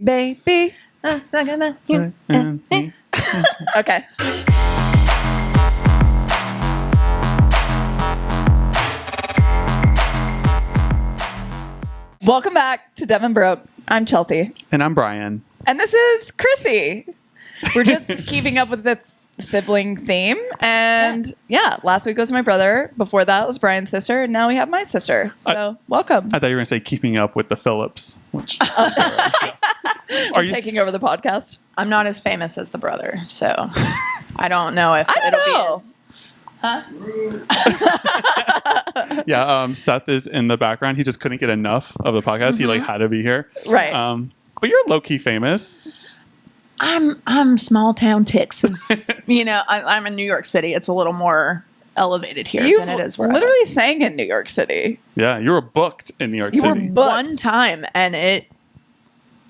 Baby. Okay. Welcome back to Devin Broke. I'm Chelsea. And I'm Bryan. And this is Chrissy. We're just keeping up with the sibling theme. And yeah, last week was my brother. Before that was Bryan's sister. And now we have my sister. So welcome. I thought you were going to say keeping up with the Phillips. Which Are you taking over the podcast? I'm not as famous as the brother. So I don't know if it'll be as... Huh? Yeah, Seth is in the background. He just couldn't get enough of the podcast. He had to be here. Right. But you're low-key famous. I'm small town Texas. I'm in New York City. It's a little more elevated here than it is where literally sang in New York City. Yeah, you were booked in New York City. You were booked. One time, and it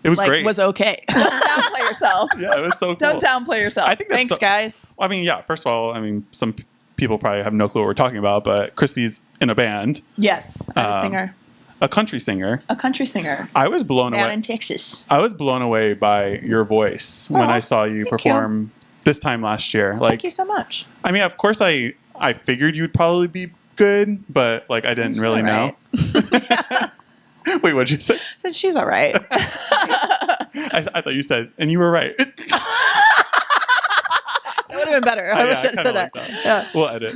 was great. Was okay. Don't downplay yourself. Yeah, it was so cool. Don't downplay yourself. I think Thanks, guys. I mean, yeah, first of all, some people probably have no clue what we're talking about, but Chrissy's in a band. Yes, I'm a singer. A country singer. A country singer. I was blown away. Down in Texas. I was blown away by your voice when I saw you perform this time last year. Thank you so much. I mean, of course, I figured you'd probably be good, but I didn't really know. Wait, what'd you say? I said she's all right. I thought you said, and you were right. It would have been better. I wish I had said that. Yeah. We'll edit.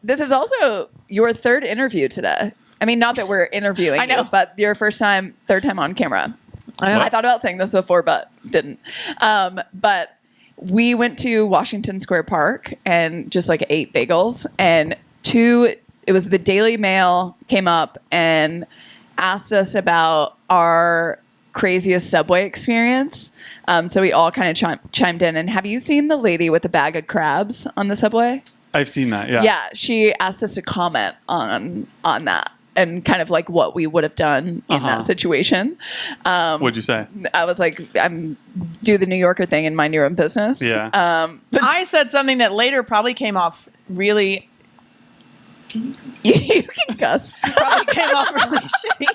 This is also your third interview today. I mean, not that we're interviewing you, but your third time on camera. I know. I thought about saying this before, but didn't. But we went to Washington Square Park and just ate bagels. And it was the Daily Mail came up and asked us about our craziest subway experience. So we all kind of chimed in. And have you seen the lady with the bag of crabs on the subway? I've seen that, yeah. Yeah, she asked us to comment on that and kind of what we would have done in that situation. What'd you say? I was like, do the New Yorker thing and mind your own business. Yeah. But I said something that later probably came off really... you can cuss. Probably came off really shitty.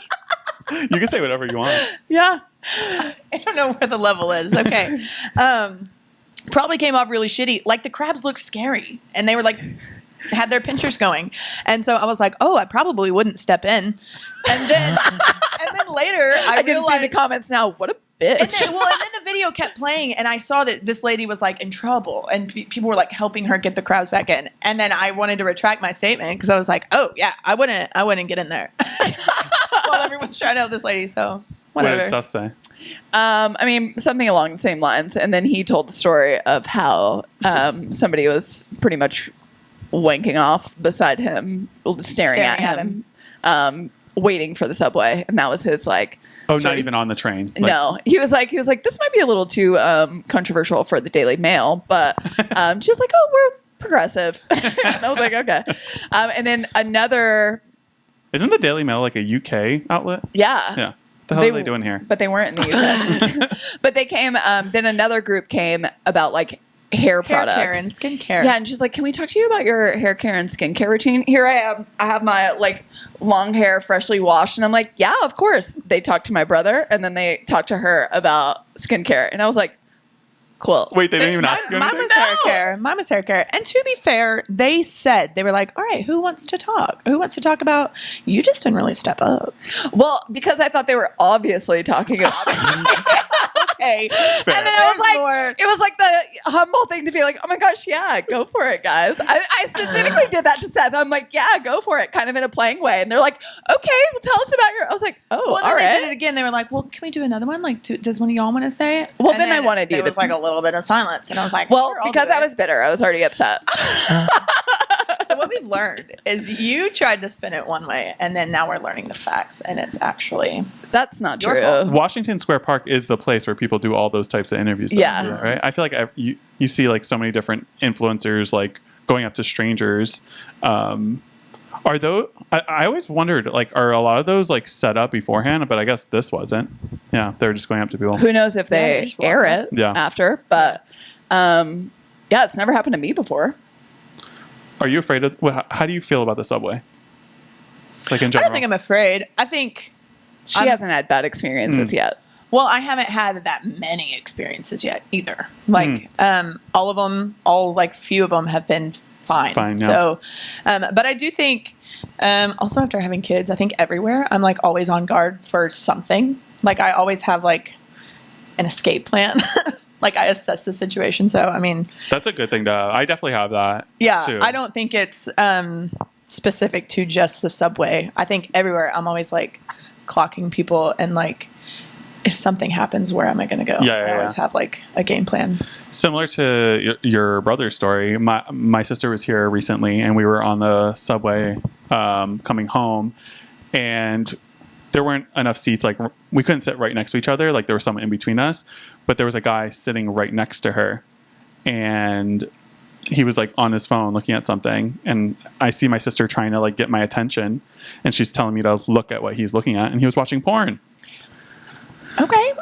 You can say whatever you want. Yeah. I don't know where the level is. Okay. Probably came off really shitty. The crabs looked scary. And they were had their pinchers going. And so I was like, oh, I probably wouldn't step in. And then later I can see the comments now. What a bitch. And then the video kept playing and I saw that this lady was in trouble and people were helping her get the crabs back in. And then I wanted to retract my statement because I was like, oh yeah, I wouldn't get in there. While everyone's trying to help this lady. So whatever. What did Seth say? I mean, something along the same lines. And then he told the story of how somebody was pretty much wanking off beside him, staring at him. Waiting for the subway. And that was his not even on the train. No, he was like, this might be a little too controversial for the Daily Mail, but she was like, oh, we're progressive. And I was like, okay. And then another. Isn't the Daily Mail a UK outlet? Yeah. Yeah. What the hell are they doing here? But they weren't in the UK. But they came, then another group came about hair products. Hair care and skincare. Yeah, and she's like, can we talk to you about your hair care and skincare routine? Here I am. I have my long hair freshly washed. And I'm like, yeah, of course. They talked to my brother and then they talked to her about skincare. And I was like, cool. Wait, they didn't even ask you anything? Mine was hair care. Mine was hair care. And to be fair, they were like, all right, who wants to talk? Who wants to talk about, you just didn't really step up. Well, because I thought they were obviously talking about it. Okay. And then it was the humble thing to be like, oh my gosh, yeah, go for it, guys. I specifically did that to Seth. I'm like, yeah, go for it, kind of in a playing way. And they're like, okay, well, tell us about I was like, oh, all right. They did it again. They were like, well, can we do another one? Does one of y'all want to say it? Well, then I wanted you. It was a little bit of silence. And I was like, well, because I was bitter. I was already upset. So what we've learned is you tried to spin it one way, and then now we're learning the facts, and it's actually... That's not true. Washington Square Park is the place where people do all those types of interviews. Yeah. Right? I feel like you see so many different influencers going up to strangers. Are those... I always wondered, are a lot of those set up beforehand? But I guess this wasn't. Yeah, they're just going up to people. Who knows if they air it after, but... yeah, it's never happened to me before. Are you afraid of... how do you feel about the subway? In general? I don't think I'm afraid. I think... She hasn't had bad experiences yet. Well, I haven't had that many experiences yet either. Like, all of them, few of them have been fine. Yeah. So, but I do think, also after having kids, I think everywhere I'm like always on guard for something. Like I always have like an escape plan. Like I assess the situation. So, I mean, that's a good thing to have. I definitely have that. Yeah. too. I don't think it's, specific to just the subway. I think everywhere I'm always like clocking people and like, if something happens, where am I going to go? I always have like a game plan. Similar to your brother's story, my sister was here recently, and we were on the subway coming home, and there weren't enough seats. Like we couldn't sit right next to each other. Like there was someone in between us, but there was a guy sitting right next to her, and he was like on his phone looking at something, and I see my sister trying to like get my attention, and she's telling me to look at what he's looking at, and he was watching porn. Okay.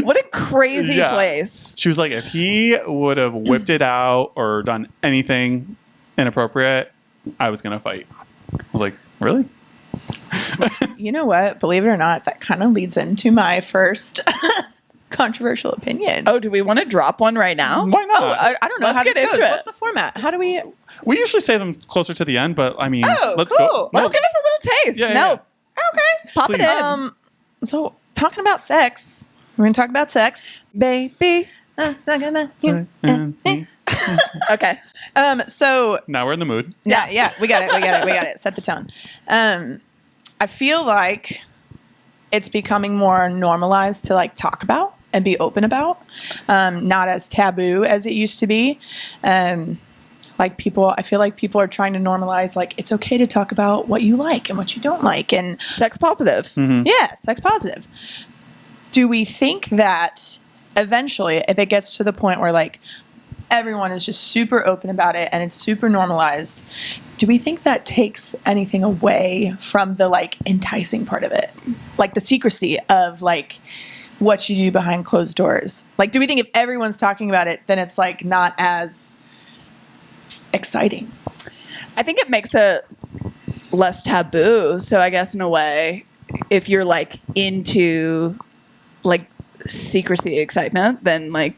What a crazy place. She was like, if he would have whipped it out or done anything inappropriate, I was going to fight. I was like, really? You know what? Believe it or not, that kind of leads into my first controversial opinion. Oh, do we want to drop one right now? Why not? Oh, I don't know Let's how get this goes. into it. What's the format? How do we... We usually say them closer to the end, but I mean, let's cool. go. Let's give us a little taste. Yeah. Okay. Pop Please. it in. So, talking about sex. We're going to talk about sex. Baby. Mm. Okay. So... Now we're in the mood. Yeah, we got it. Set the tone. I feel like it's becoming more normalized to like talk about and be open about, not as taboo as it used to be. I feel like people are trying to normalize like it's okay to talk about what you like and what you don't like, and Sex positive. yeah, sex positive. Do we think that eventually, if it gets to the point where like everyone is just super open about it and it's super normalized, do we think that takes anything away from the like enticing part of it? Like the secrecy of like what you do behind closed doors? Like, do we think if everyone's talking about it, then it's like not as exciting? I think it makes it less taboo. So I guess in a way, if you're like into like secrecy excitement, then like,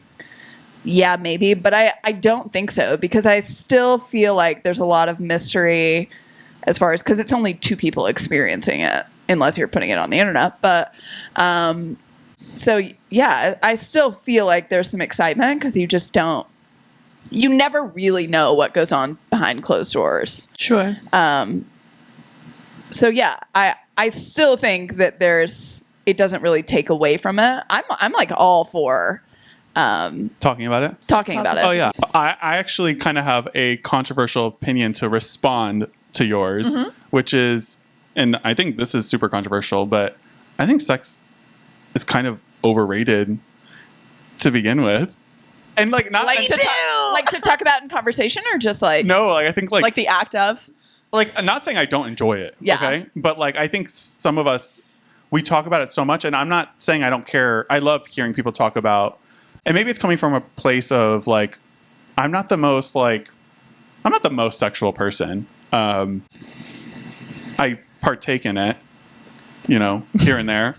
yeah, maybe. But I don't think so, because I still feel like there's a lot of mystery as far as, because it's only two people experiencing it, unless you're putting it on the internet. But so yeah, I still feel like there's some excitement because you never really know what goes on behind closed doors. Sure. So yeah, I still think that it doesn't really take away from it. I'm like all for Talking about it? talking about it. Oh, yeah. I actually kind of have a controversial opinion to respond to yours, which is, and I think this is super controversial, but I think sex is kind of overrated to begin with. And like, not Like to talk about in conversation, or just like no, like I think like the act of. like, I'm not saying I don't enjoy it. Yeah. Okay. But like, I think some of us, we talk about it so much, and I'm not saying I don't care. I love hearing people talk about, and maybe it's coming from a place of like, I'm not the most sexual person. I partake in it, here and there.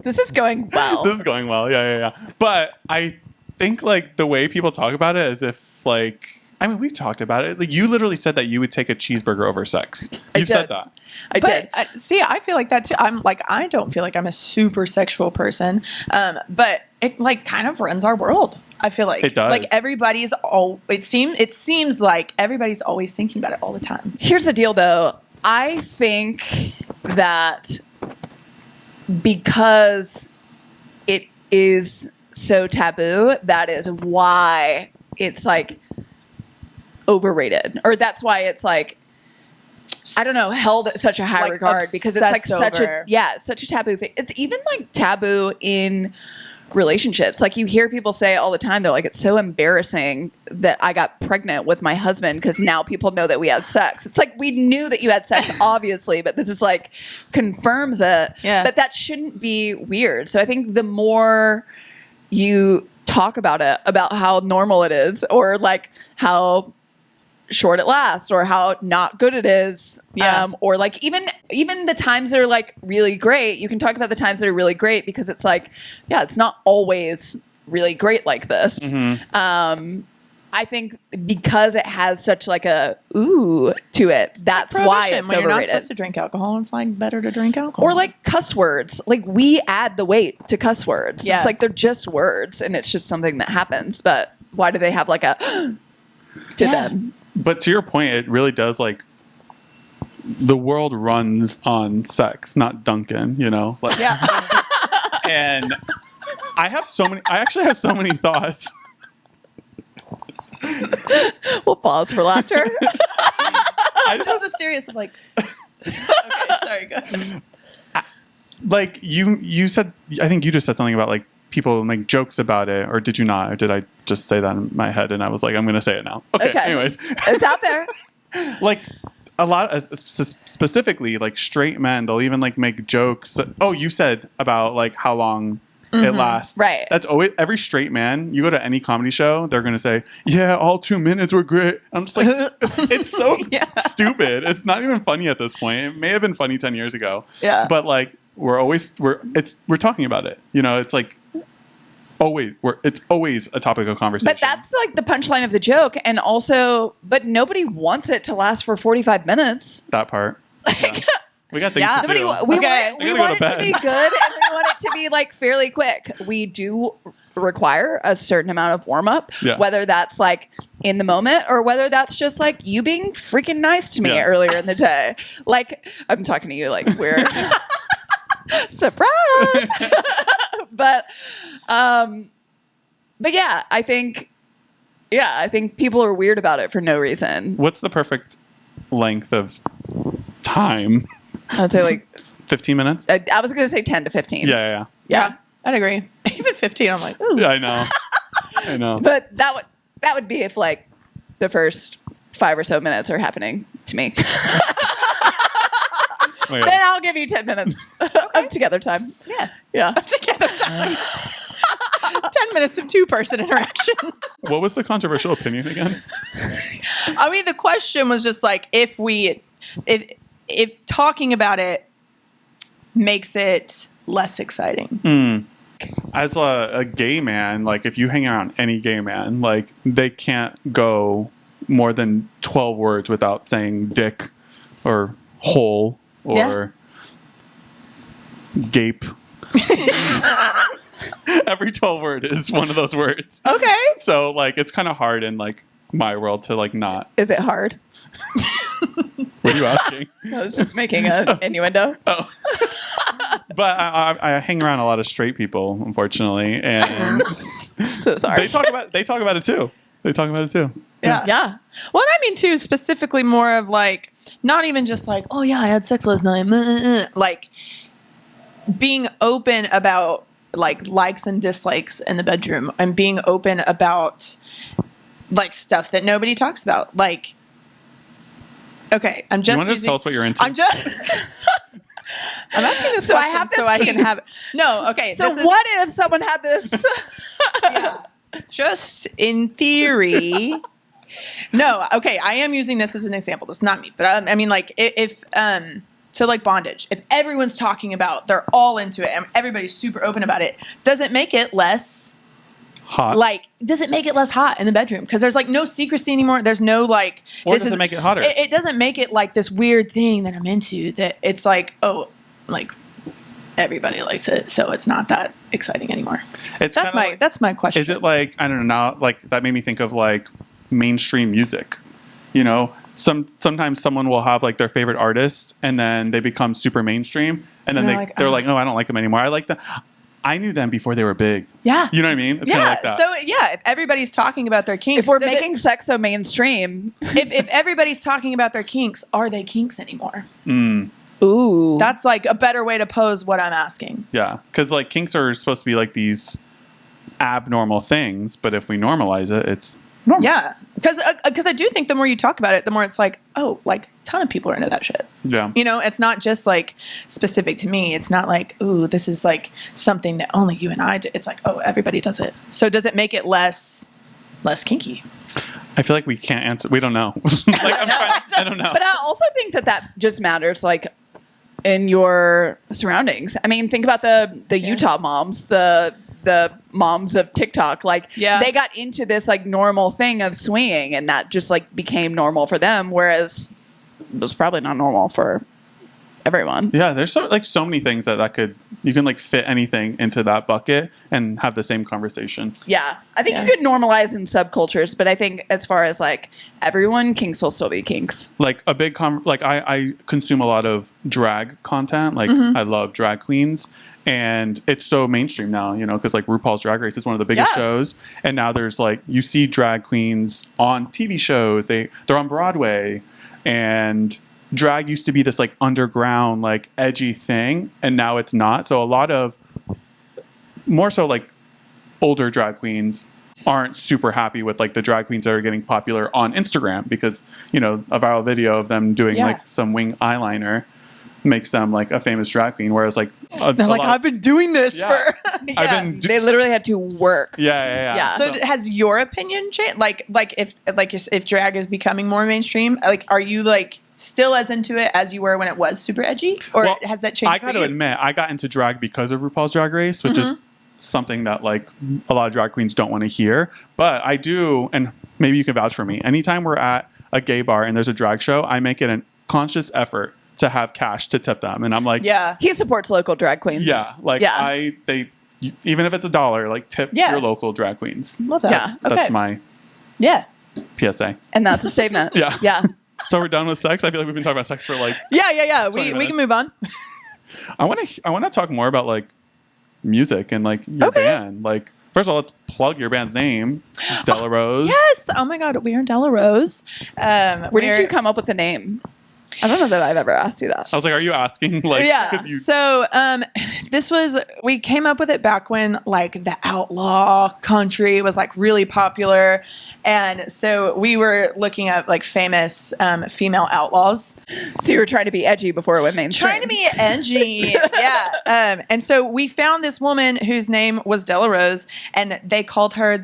this is going well. This is going well. Yeah. But I think like the way people talk about it as if like, I mean, we've talked about it. Like, you literally said that you would take a cheeseburger over sex. You've said that. I did. See, I feel like that too. I don't feel like I'm a super sexual person, but it like kind of runs our world. I feel like it does. Like it seems like everybody's always thinking about it all the time. Here's the deal, though. I think that because it is so taboo, that is why it's like overrated, or that's why it's like, I don't know, held at such a high Like regard, because it's like obsessed such a taboo thing. It's even like taboo in relationships. Like, you hear people say all the time, they're like, it's so embarrassing that I got pregnant with my husband because now people know that we had sex. It's like, we knew that you had sex, obviously, but this is like confirms it. Yeah. But that shouldn't be weird. So I think the more you talk about it, about how normal it is, or like how short it lasts or how not good it is. Yeah. Or like even the times that are like really great, you can talk about the times that are really great because it's like, yeah, it's not always really great like this. I think because it has such like a ooh to it, that's why it's when you're not overrated. supposed to drink alcohol, it's like better to drink alcohol. Or like cuss words. Like we add the weight to cuss words. Yeah. It's like they're just words and it's just something that happens. But why do they have like a to them? But to your point, it really does like the world runs on sex, not Duncan, you know? Like, yeah. and I actually have so many thoughts. We'll pause for laughter. I just was mysterious of like. Okay, sorry. Go ahead. Like you said, I think you just said something about like people make jokes about it, or did you not? Or did I just say that in my head and I was like, I'm going to say it now? Okay. Anyways, it's out there. Like a lot of, specifically like straight men, they'll even like make jokes. Oh, you said about like how long it lasts. Right. That's always every straight man. You go to any comedy show, they're going to say, yeah, all 2 minutes were great. I'm just like, it's so stupid. It's not even funny at this point. It may have been funny 10 years ago. Yeah. But like, we're talking about it. You know, it's like it's always a topic of conversation. But that's like the punchline of the joke. And also, but nobody wants it to last for 45 minutes. That part. Yeah. We got things to do. We want it to be good and we want it to be like fairly quick. We do require a certain amount of warm up, whether that's like in the moment or whether that's just like you being freaking nice to me earlier in the day. Like I'm talking to you like we're surprise. But yeah, I think people are weird about it for no reason. What's the perfect length of time? I would say like 15 minutes. I was going to say 10 to 15. Yeah. I'd agree. Even 15, I'm like, ooh. Yeah, I know. But that would be if like the first 5 or so minutes are happening to me. Then I'll give you 10 minutes of together time. Yeah. Of together time. 10 minutes of two-person interaction. What was the controversial opinion again? I mean, the question was just like if talking about it makes it less exciting. As a gay man, like if you hang around any gay man, like they can't go more than 12 words without saying dick or hole or gape. Every 12 word is one of those words. Okay. So like it's kind of hard in like my world to like not. Is it hard? What are you asking? I was just making an innuendo. Oh. But I hang around a lot of straight people, unfortunately, and so sorry. They talk about it too. Yeah. Well, I mean, too, specifically more of like, not even just like, oh yeah, I had sex last night. Like being open about like likes and dislikes in the bedroom and being open about like stuff that nobody talks about. Like, okay, I'm just. You want to tell us what you're into? I'm asking this so question I have this so I can have it. No, okay. So what if someone had this? Yeah. Just in theory. No, okay. I am using this as an example. That's not me, but I mean, like, if so, like bondage. If everyone's talking about, they're all into it, and everybody's super open about it. Does it make it less hot? Like, does it make it less hot in the bedroom? Because there's like no secrecy anymore. There's no like. Or does it make it hotter? It doesn't make it like this weird thing that I'm into. That it's like, oh, like everybody likes it, so it's not that exciting anymore. That's my question. Is it like, I don't know, now like that made me think of like mainstream music. You know, sometimes someone will have like their favorite artist and then they become super mainstream and then they're like, oh, I don't like them anymore. I like them. I knew them before they were big. Yeah. You know what I mean? It's kind of like that. So yeah, if everybody's talking about their kinks, if we're making sex so mainstream, if everybody's talking about their kinks, are they kinks anymore? Ooh. That's like a better way to pose what I'm asking. Yeah. Because like kinks are supposed to be like these abnormal things, but if we normalize it, it's normal. Yeah. Because I do think the more you talk about it, the more it's like, oh, like a ton of people are into that shit. Yeah. You know, it's not just like specific to me. It's not like, ooh, this is like something that only you and I do. It's like, oh, everybody does it. So does it make it less kinky? I feel like we can't answer. We don't know. I don't know. But I also think that just matters, like in your surroundings. I mean, think about the Utah moms, the moms of TikTok. Like, they got into this like normal thing of swinging, and that just like became normal for them, whereas it was probably not normal for everyone. Yeah, there's so many things that could, you can like fit anything into that bucket and have the same conversation. Yeah, I think you could normalize in subcultures, but I think as far as like everyone, kinks will still be kinks. Like a big like I consume a lot of drag content. Like I love drag queens, and it's so mainstream now, you know, because like RuPaul's Drag Race is one of the biggest shows, and now there's like, you see drag queens on TV shows. They're on Broadway, and drag used to be this like underground, like edgy thing, and now it's not. So a lot of more so like older drag queens aren't super happy with like the drag queens that are getting popular on Instagram, because, you know, a viral video of them doing like some wing eyeliner makes them like a famous drag queen, whereas like I've been doing this for they literally had to work. Yeah. So has your opinion changed? Like if drag is becoming more mainstream, like are you like still as into it as you were when it was super edgy, or has that changed? I got to admit, I got into drag because of RuPaul's Drag Race, which is something that like a lot of drag queens don't want to hear. But I do, and maybe you can vouch for me. Anytime we're at a gay bar and there's a drag show, I make it a conscious effort to have cash to tip them, and I'm like, he supports local drag queens. They even if it's $1, like tip your local drag queens. Love that. That's my PSA, and that's a statement. Yeah. So we're done with sex. I feel like we've been talking about sex for like We can move on. I want to talk more about like music and like your band. Like, first of all, let's plug your band's name, Della Rose. Yes. Oh my God, we are Della Rose. Where did you come up with the name? I don't know that I've ever asked you that. I was like, are you asking? Like, So we came up with it back when like the outlaw country was like really popular. And so we were looking at like famous female outlaws. So you were trying to be edgy before it went mainstream. Trying to be edgy. And so we found this woman whose name was Della Rose, and they called her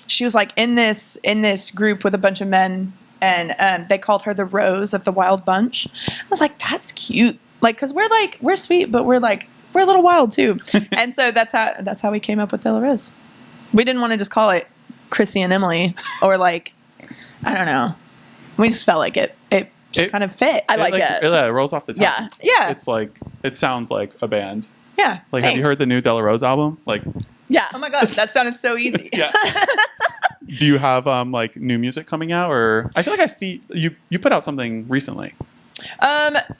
she was like in this group with a bunch of men, and they called her the Rose of the Wild Bunch. I was like, that's cute. Like, cause we're sweet, but we're a little wild too. And so that's how we came up with Della Rose. We didn't want to just call it Chrissy and Emily, or like, I don't know. We just felt like it just kind of fit. I like it. It rolls off the tongue. Yeah. It's like, it sounds like a band. Yeah. Like, have you heard the new Della Rose album? Like, yeah. Oh my God, that sounded so easy. Yeah. Do you have like new music coming out, or I feel like I see you put out something recently?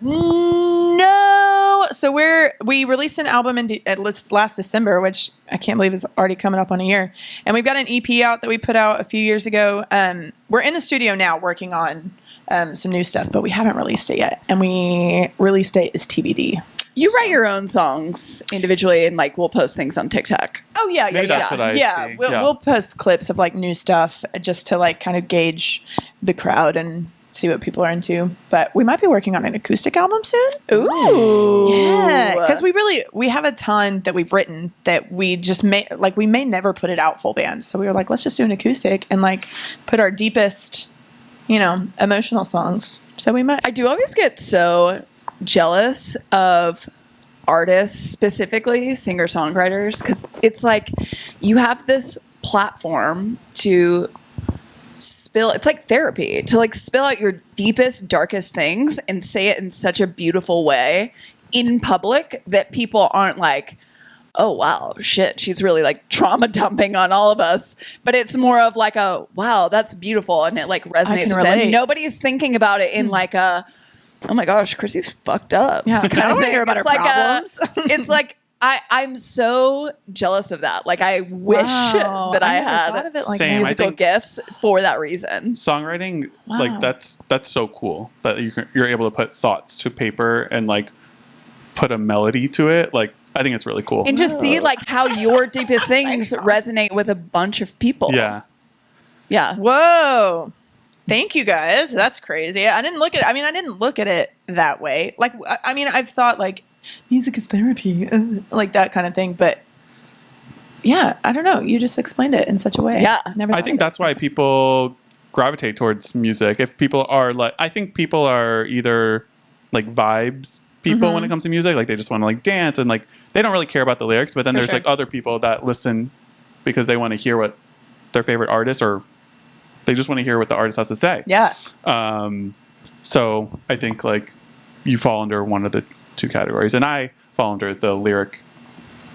No. So we released an album last December, which I can't believe is already coming up on a year. And we've got an EP out that we put out a few years ago. We're in the studio now working on some new stuff, but we haven't released it yet. And release date is TBD. You write your own songs individually, and like we'll post things on TikTok. Oh yeah, Maybe that's what I see. We'll post clips of like new stuff just to like kind of gauge the crowd and see what people are into. But we might be working on an acoustic album soon. Ooh, yeah, because we have a ton that we've written that we just may never put it out full band. So we were like, let's just do an acoustic and like put our deepest, emotional songs. So we might. I do always get so jealous of artists, specifically singer-songwriters, because it's like you have this platform to spill. It's like therapy to like spill out your deepest, darkest things and say it in such a beautiful way in public that people aren't like, oh wow, shit, she's really like trauma dumping on all of us. But it's more of like a wow, that's beautiful, and it like resonates with it. Nobody's thinking about it in like a, oh my gosh, Chrissy's fucked up. Yeah, I don't want to hear about her problems. It's like I'm so jealous of that. Like I wish that I had musical gifts for that reason. Songwriting, like that's so cool that you're able to put thoughts to paper and like put a melody to it. Like I think it's really cool. And just see like how your deepest things resonate with a bunch of people. Yeah. Yeah. Whoa. Thank you guys. That's crazy. I didn't look at it that way. Like, I mean, I've thought like music is therapy, like that kind of thing. But yeah, I don't know. You just explained it in such a way. Yeah. Never. I think that's why people gravitate towards music. If people are like, I think people are either like vibes people when it comes to music, like they just want to like dance and like they don't really care about the lyrics. But then there's sure. like other people that listen because they want to hear what their favorite artist, or they just want to hear what the artist has to say. Yeah. So I think like you fall under one of the two categories, and I fall under the lyric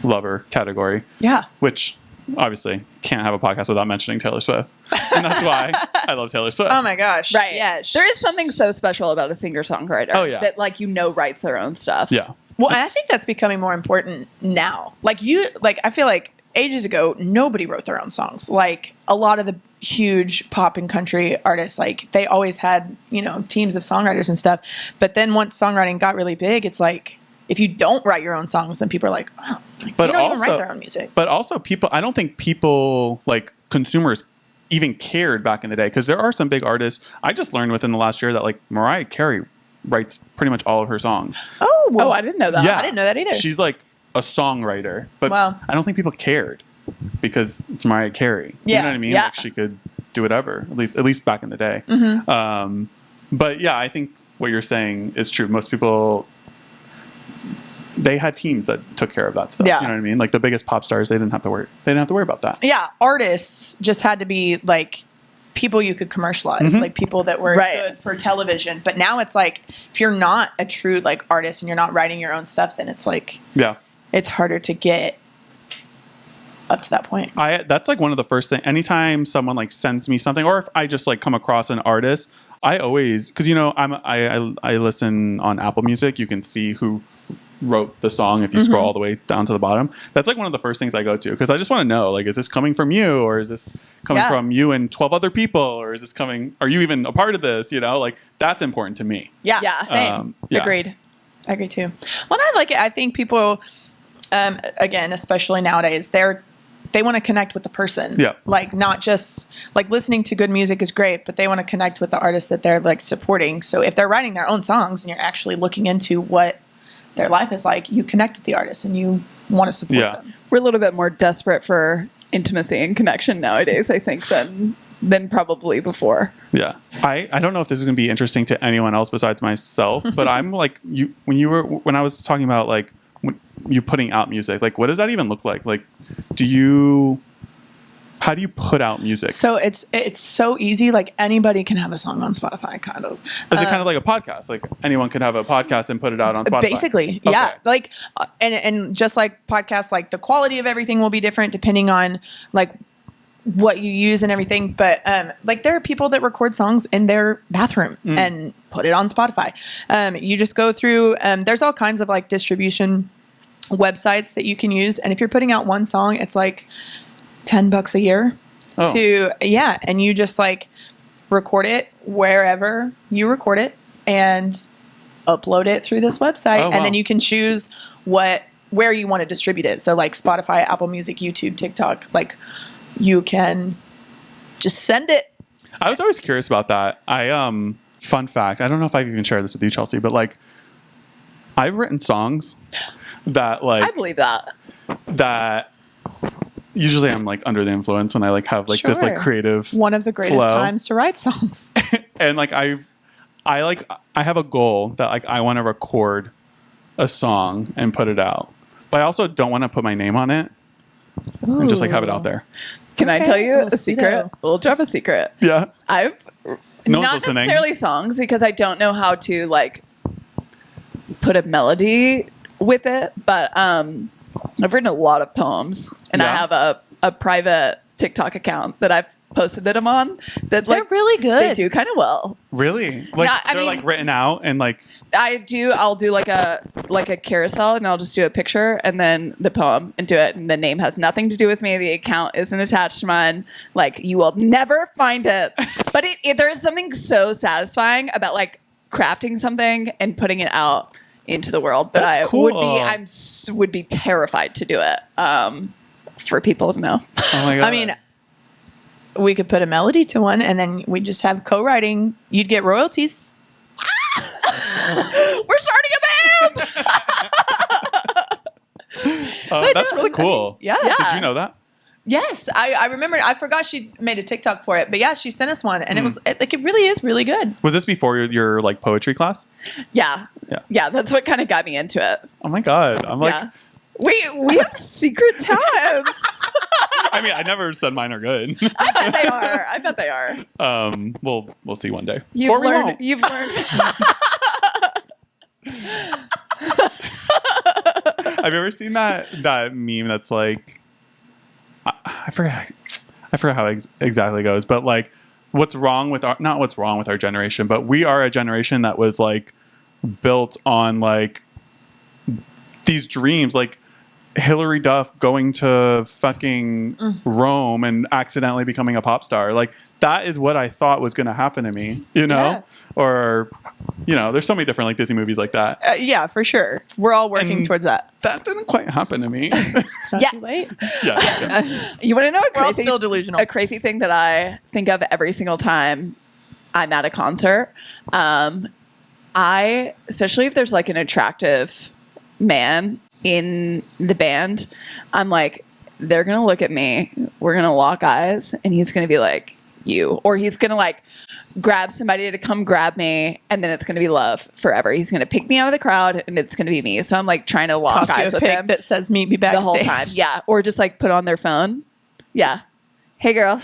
lover category. Yeah. Which obviously can't have a podcast without mentioning Taylor Swift, and that's why I love Taylor Swift. Oh my gosh. Right. Yes. There is something so special about a singer-songwriter. Oh, yeah. That like, writes their own stuff. Yeah. Well, and I think that's becoming more important now. I feel like ages ago, nobody wrote their own songs. Like a lot of the huge pop and country artists, like they always had, teams of songwriters and stuff. But then once songwriting got really big, it's like, if you don't write your own songs, then people are like, wow, But they don't even also- write their own music. But also I don't think people like consumers even cared back in the day, because there are some big artists. I just learned within the last year that like Mariah Carey writes pretty much all of her songs. Oh, well, Oh, I didn't know that. I didn't know that either. She's like a songwriter, but Wow. I don't think people cared because it's Mariah Carey. You Yeah, know what I mean? yeah. Like she could do whatever, at least back in the day. But yeah, I think what you're saying is true. Most people, they had teams that took care of that stuff. Yeah. You know what I mean? Like the biggest pop stars, they didn't have to worry about that. Yeah, artists just had to be like people you could commercialize, like people that were Right. good for television. But now it's like, if you're not a true like artist and you're not writing your own stuff, then it's like, Yeah. it's harder to get up to that point. That's like one of the first things. Anytime someone like sends me something, or if I just like come across an artist, I always, because I listen on Apple Music. You can see who wrote the song if you scroll all the way down to the bottom. That's like one of the first things I go to, because I just want to know, like, is this coming from you, or is this coming Yeah. from you and 12 other people, or is this are you even a part of this? Like that's important to me. Yeah, Yeah. same. Yeah. Agreed. I agree too. Well, I like it. I think people, again, especially nowadays, they want to connect with the person. Yeah. Like not just like listening to good music is great, but they want to connect with the artist that they're like supporting. So if they're writing their own songs and you're actually looking into what their life is like, you connect with the artist and you want to support Yeah. them. We're a little bit more desperate for intimacy and connection nowadays, I think, than probably before. Yeah. I don't know if this is going to be interesting to anyone else besides myself, but I'm like, when I was talking about like when you putting out music, like what does that even look like? Like, how do you put out music? So it's so easy. Like anybody can have a song on Spotify, kind of. Is it kind of like a podcast? Like anyone could have a podcast and put it out on Spotify? Basically, Okay. yeah. Like, and just like podcasts, like the quality of everything will be different depending on like what you use and everything. But like there are people that record songs in their bathroom and put it on Spotify. You just go through. There's all kinds of like distribution websites that you can use, and if you're putting out one song, it's like $10 a year and you just like record it wherever you record it and upload it through this website. Oh, wow. And then you can choose where you want to distribute it. So like Spotify, Apple Music, YouTube, TikTok, like you can just send it. I was always curious about that. Fun fact, I don't know if I've even shared this with you, Chelsea, but like I've written songs that like I believe that. Usually I'm like under the influence when I like have like this like Sure. creative One of the greatest flow. times to write songs. And like I have a goal that like I want to record a song and put it out, but I also don't want to put my name on it and just like have it out there. Can I Okay, tell you well, a secret? We'll drop a secret. Yeah. I've No one's not listening. necessarily songs, because I don't know how to like put a melody with it, but I've written a lot of poems, and I Yeah. have a private TikTok account that I've posted them on that They're like really good. they do kind of well. Really? Like Yeah, I they're mean- like written out and like I'll do like a carousel, and I'll just do a picture and then the poem and do it, and the name has nothing to do with me. The account isn't attached to mine. Like you will never find it. But there is something so satisfying about like crafting something and putting it out into the world. But That's I cool. would be terrified to do it for people to know. oh my god. I mean, we could put a melody to one and then we just have co-writing. You'd get royalties. We're starting a band. Oh, that's really cool. Yeah. Did you know that? Yes, I remember. I forgot she made a TikTok for it, but yeah, she sent us one, and it was like it really is really good. Was this before your like poetry class? Yeah. Yeah. Yeah. That's what kind of got me into it. Oh my god, I'm like, Yeah. We have secret talents. I mean, I never said mine are good. I bet they are. I bet they are. We'll see one day. You've Or we learned. won't. You've learned. Have you ever seen that meme that's like, I forget how exactly it goes, but like, what's wrong with not what's wrong with our generation, but we are a generation that was like built on like these dreams, like Hillary Duff going to fucking Rome and accidentally becoming a pop star. Like that is what I thought was going to happen to me, you know? Yeah. Or, you know, there's so many different like Disney movies like that. Yeah, for sure. We're all working And towards that. That didn't quite happen to me. It's not Yeah. too late. yeah. You want to know We're all still delusional. a crazy thing that I think of every single time I'm at a concert? Especially if there's like an attractive man in the band, I'm like, they're gonna look at me, we're gonna lock eyes, and he's gonna be like, you, or he's gonna like grab somebody to come grab me, and then it's gonna be love forever. He's gonna pick me out of the crowd, and it's gonna be me. So I'm like trying to lock Toss you eyes a with pic him that says "Meet me the backstage" whole time. Yeah, or just like put on their phone. Yeah, hey girl.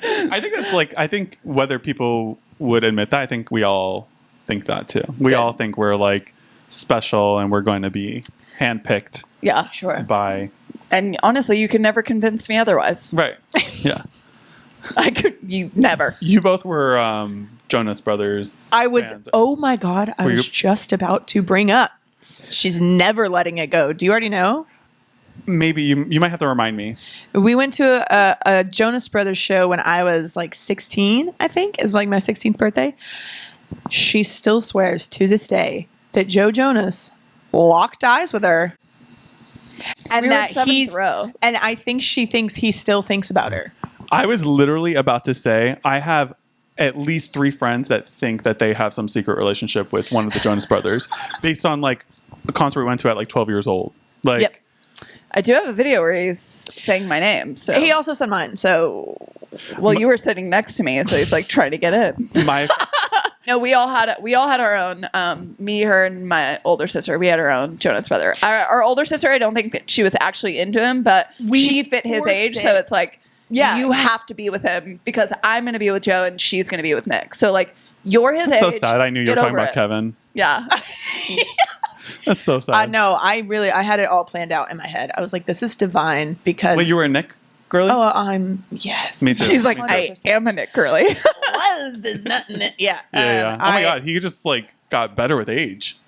I think it's like, I think whether people would admit that, I think we all think that too. We Good. all think we're like special and we're going to be handpicked Yeah, Sure. by, and honestly, you can never convince me otherwise. right. Yeah. You never. You both were Jonas Brothers. I was. fans. Oh my god! I Were was you- just about to bring up. She's never letting it go. Do you already know? Maybe you might have to remind me. We went to a Jonas Brothers show when I was like 16. I think is like my 16th birthday. She still swears to this day that Joe Jonas locked eyes with her, and We were that seventh he's. row. And I think she thinks he still thinks about her. I was literally about to say I have at least 3 friends that think that they have some secret relationship with one of the Jonas Brothers based on like a concert we went to at like 12 years old. Like, Yep. I do have a video where he's saying my name. So He also said mine. So well, you were sitting next to me, so he's like trying to get in. my No, we all had our own. Me, her, and my older sister. We had our own Jonas brother. Our older sister, I don't think that she was actually into him, but she fit his forced age, it. so it's like, Yeah. you have to be with him because I'm going to be with Joe and she's going to be with Nick. So like, you're his age. so sad. I knew you were Get talking over about it. Kevin. Yeah. That's so sad. no, I had it all planned out in my head. I was like, this is divine because. Wait, you were a Nick girly? Oh, I'm yes. Me too. She's like, Me too. I am a Nick Curly. Was there's nothing. Yeah. Yeah. Oh my god, he just like got better with age.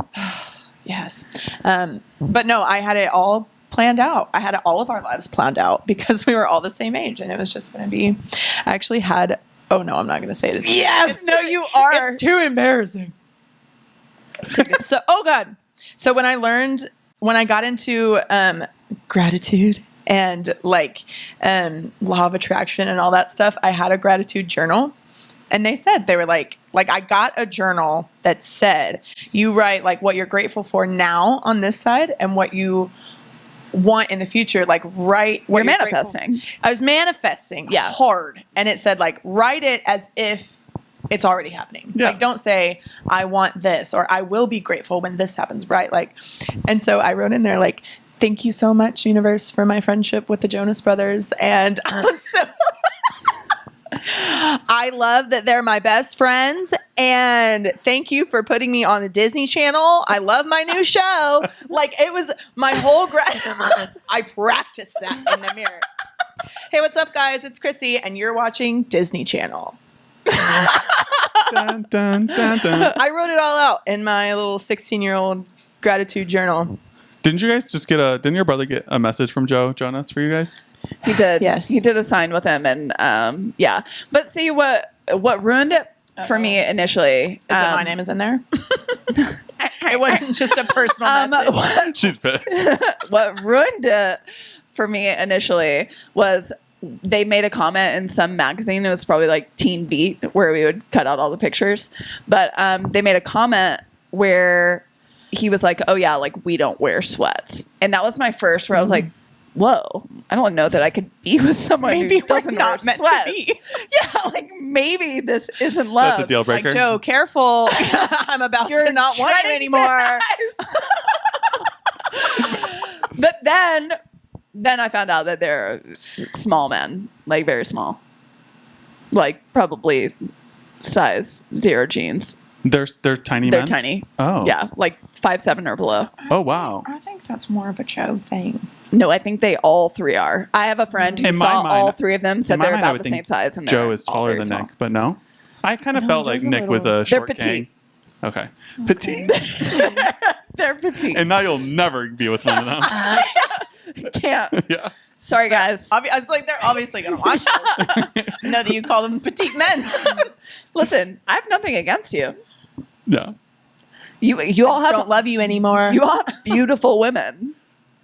Yes. But no, I had it all planned out. I had all of our lives planned out because we were all the same age, and it was just going to be. I actually had. Oh no, I'm not going to say this. Yes, no, you are. It's too embarrassing. So, oh god. So when I got into gratitude and like law of attraction and all that stuff, I had a gratitude journal. And they were like I got a journal that said you write like what you're grateful for now on this side and what you want in the future. Like write what You're you're grateful- manifesting. I was manifesting Yeah. hard. And it said like write it as if it's already happening. Yeah. Like don't say I want this or I will be grateful when this happens, right? Like, and so I wrote in there like, thank you so much, universe, for my friendship with the Jonas Brothers. And I love that they're my best friends. And thank you for putting me on the Disney Channel. I love my new show. Like it was my whole I practiced that in the mirror. Hey, what's up, guys? It's Chrissy, and you're watching Disney Channel. Dun, dun, dun, dun. I wrote it all out in my little 16-year-old gratitude journal. Didn't you guys just didn't your brother get a message from Joe Jonas for you guys? He did. Yes. He did a sign with him, and yeah. But see what ruined it for me initially. Is it my name is in there? It wasn't just a personal message. She's pissed. What ruined it for me initially was they made a comment in some magazine. It was probably like Teen Beat, where we would cut out all the pictures. But they made a comment where he was like, oh yeah, like we don't wear sweats. And that was my first where I was like, whoa, I don't know that I could be with someone Maybe who doesn't we're not wear meant to sweats. be. Yeah, like maybe this isn't love. That's a deal breaker. Like, Joe, careful. I'm about You're to not want you treading anymore. But then I found out that they're small men, like very small, like probably size 0 jeans. They're tiny They're men? tiny. Oh. Yeah, like 5'7" or below. Oh, wow. I think that's more of a Joe thing. No, I think they all 3 are. I have a friend who In my saw mind- all 3 of them, said In my they're mind, I about would the think same size. And Joe they're is all taller very than small. Nick, but no. I kind of No, felt like Joe's a Nick was little- a They're short petite. king. Okay. Petite. They're petite. And now you'll never be with one of them. Can't. Yeah. Sorry, guys. I was like, they're obviously going to watch this. I know that you call them petite men. Listen, I have nothing against you. Yeah. You all Just have don't love you anymore. you all have beautiful women.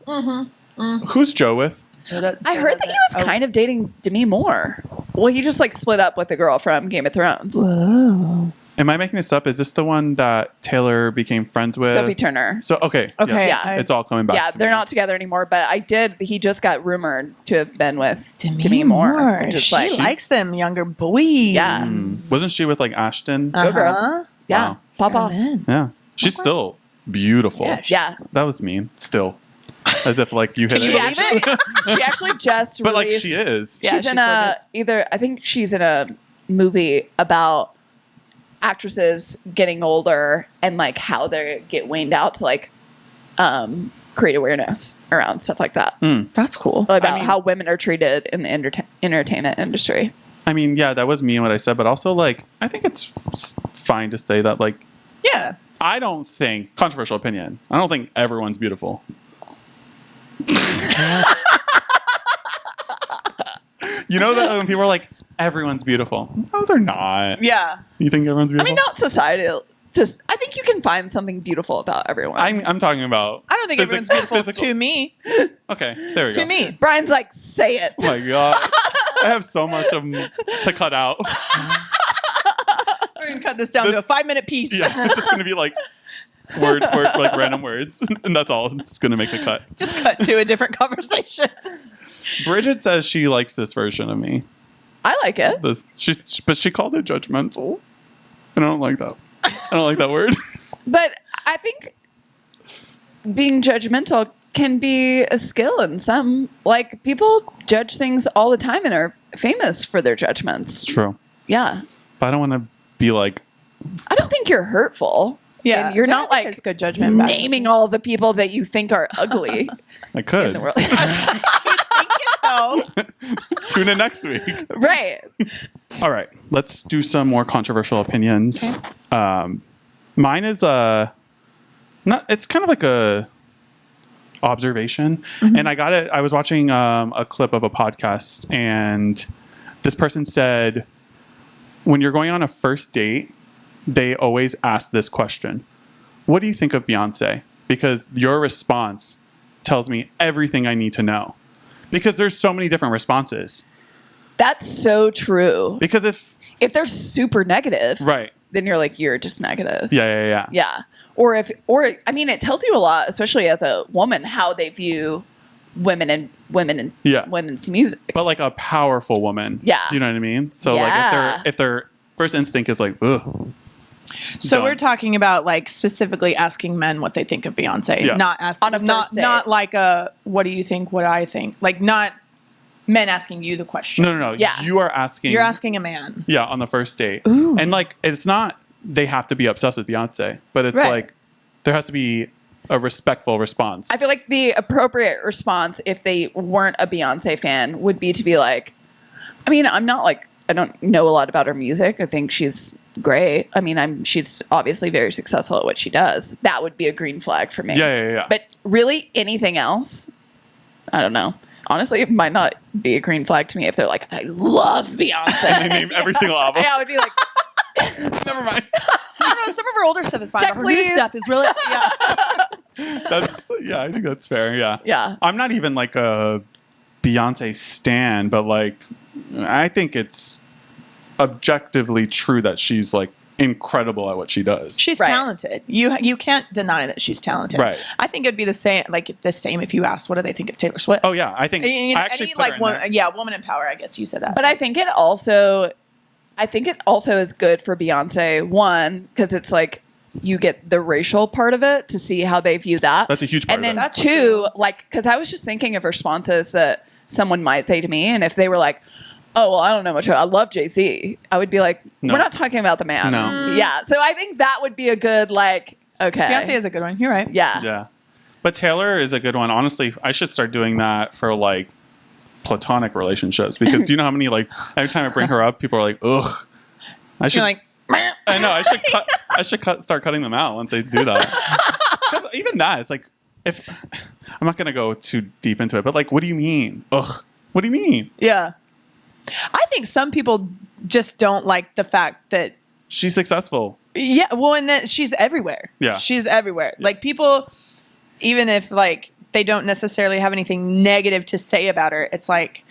Who's Joe with? I heard that he was kind of dating Demi Moore. Well, he just like split up with the girl from Game of Thrones, Whoa. Am I making this up? Is this the one that Taylor became friends with? Sophie Turner. So, okay. Okay. Yeah. It's all coming back. Yeah, to they're me. not together anymore. But he just got rumored to have been with Demi Moore. Just She like, likes them younger boys. Yeah. Wasn't she with like Ashton? Go girl. Uh-huh. Yeah, Wow. pop off. Yeah. She's still beautiful. Yeah, Yeah, That was mean. Still. As if like you hit Can it. you she believe actually, she actually just But like released. she is. Yeah, she's she's in a gorgeous. I think she's in a movie about actresses getting older and like how they get weaned out to like create awareness around stuff like that. That's cool. About mean- how women are treated in the entertainment industry. I mean, yeah, that was mean what I said, but also like I think it's fine to say that like Yeah. I don't think controversial opinion. I don't think everyone's beautiful. You know that when people are like everyone's beautiful. No, they're not. Yeah. You think everyone's I beautiful? mean, not societal. Just I think you can find something beautiful about everyone. I'm talking about. I don't think everyone's beautiful to me. Okay, there we go. To me. Brian's like, say it. Oh my god, I have so much to cut out. We're going to cut this down to a 5-minute piece. Yeah, it's just gonna be like word like random words, and that's all. It's gonna make the cut. Just cut to a different conversation. Bridget says she likes this version of me. I like it. But she called it judgmental, and I don't like that. I don't like that word. But I think being judgmental can be a skill in some. Like, people judge things all the time and are famous for their judgments. It's true, Yeah. but I don't want to be like. I don't think you're hurtful. Yeah. And you're I not think like there's good judgment back. naming all the people that you think are ugly I could in the world. No. tune in next week. Right. All right, let's do some more controversial opinions. Mine is not. It's kind of like a observation, and I got it. I was watching a clip of a podcast, and this person said, when you're going on a first date, they always ask this question: "What do you think of Beyonce?" Because your response tells me everything I need to know. Because there's so many different responses. That's so true. Because if If they're super negative, right, then you're like, you're just negative. yeah. Yeah. Or I mean, it tells you a lot, especially as a woman, how they view women and Yeah. women's music. But like a powerful woman. Yeah. Do you know what I mean? So Yeah. like if their first instinct is like, ugh. So Done. we're talking about like specifically asking men what they think of Beyonce, Yeah. not asking On a not first date. not like a what do you think, what I think, like not men asking you the question. No. Yeah. You are asking. You're asking a man. Yeah, on the first date. Ooh. And like, it's not they have to be obsessed with Beyonce, but it's Right. like there has to be a respectful response. I feel like the appropriate response, if they weren't a Beyonce fan, would be to be like, I mean, I don't know a lot about her music. I think she's great. I mean, she's obviously very successful at what she does. That would be a green flag for me. Yeah. But really, anything else, I don't know. Honestly, it might not be a green flag to me if they're like, I love Beyonce. They name every single album. Yeah, I would be like, Never mind. I don't know, some of her older stuff is fine. Check, but her new please. stuff is really yeah. I think that's fair. Yeah. yeah. I'm not even like a Beyonce stan, but like I think it's objectively true that she's like incredible at what she does. She's Right. talented. You can't deny that she's talented. Right. I think it'd be the same if you asked what do they think of Taylor Swift. Oh yeah, I think I actually put her in there. Woman in power. I guess you said that. But I think it also is good for Beyonce. One, because it's like you get the racial part of it to see how they view that. That's a huge part And of then it. That's two, true. like, because I was just thinking of responses that someone might say to me, and if they were like, "Oh, well, I don't know much. I love Jay-Z," I would be like, No. "We're not talking about the man." No. Yeah. So I think that would be a good okay. Beyonce is a good one. You're right. Yeah. Yeah. But Taylor is a good one. Honestly, I should start doing that for like platonic relationships because do you know how many like every time I bring her up, people are like, "Ugh." I should You're like, I know. I should start cutting them out once they do that. 'Cause even that, it's like if I'm not gonna go too deep into it, but like, what do you mean? Ugh. What do you mean? yeah. I think some people just don't like the fact that She's successful. yeah, well, and that she's everywhere. Yeah. She's everywhere. Like people, even if like they don't necessarily have anything negative to say about her, it's like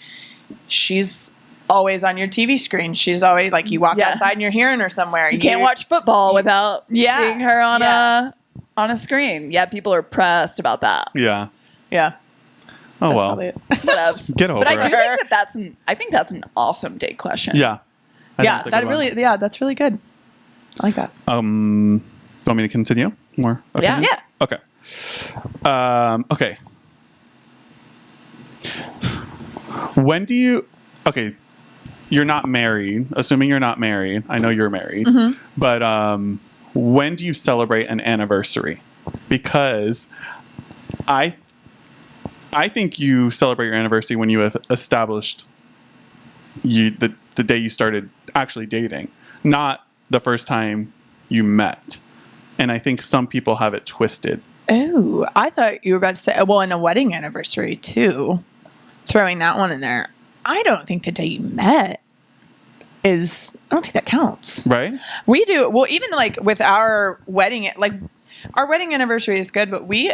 she's always on your TV screen. She's always like you walk Yeah. outside and you're hearing her somewhere. You can't watch football without Yeah. seeing her on Yeah. a screen. Yeah, people are pressed about that. Yeah. Yeah. Oh That's well. probably it. Get over But I it. do think that's an awesome date question. Yeah. I think Yeah, it's a that good one. really, yeah, that's really good. I like that. Want me to continue? More? Yeah. opinions? Yeah. Okay. Okay. When do you? Okay, you're not married. Assuming you're not married, I know you're married. Mm-hmm. But when do you celebrate an anniversary? Because I think you celebrate your anniversary when you have established the day you started actually dating, not the first time you met. And I think some people have it twisted. Oh, I thought you were about to say, well, and a wedding anniversary too. Throwing that one in there. I don't think the day you met I don't think that counts. Right? We do. Well, even like with our wedding, like our wedding anniversary is good, but we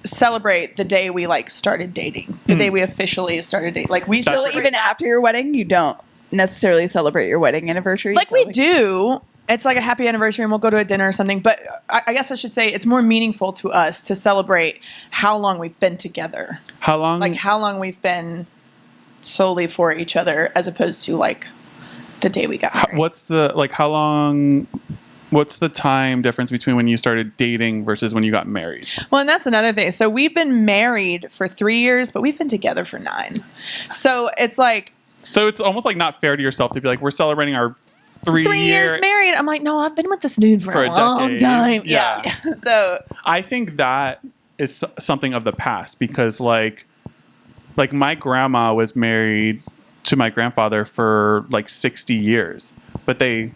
celebrate the day we like started dating, the day we officially started dating. Like we So celebrate even that. after your wedding, you don't necessarily celebrate your wedding anniversary. Like So we do. It's like a happy anniversary and we'll go to a dinner or something. But I guess I should say it's more meaningful to us to celebrate how long we've been together. How long? Like how long we've been solely for each other as opposed to like the day we got married. What's how long? What's the time difference between when you started dating versus when you got married? Well, and that's another thing. So we've been married for 3 years, but we've been together for 9. So it's like So it's almost like not fair to yourself to be like, we're celebrating our 3 3 years married. I'm like, no, I've been with this dude for a long decade. time. Yeah. Yeah. So I think that is something of the past because like my grandma was married to my grandfather for like 60 years, but they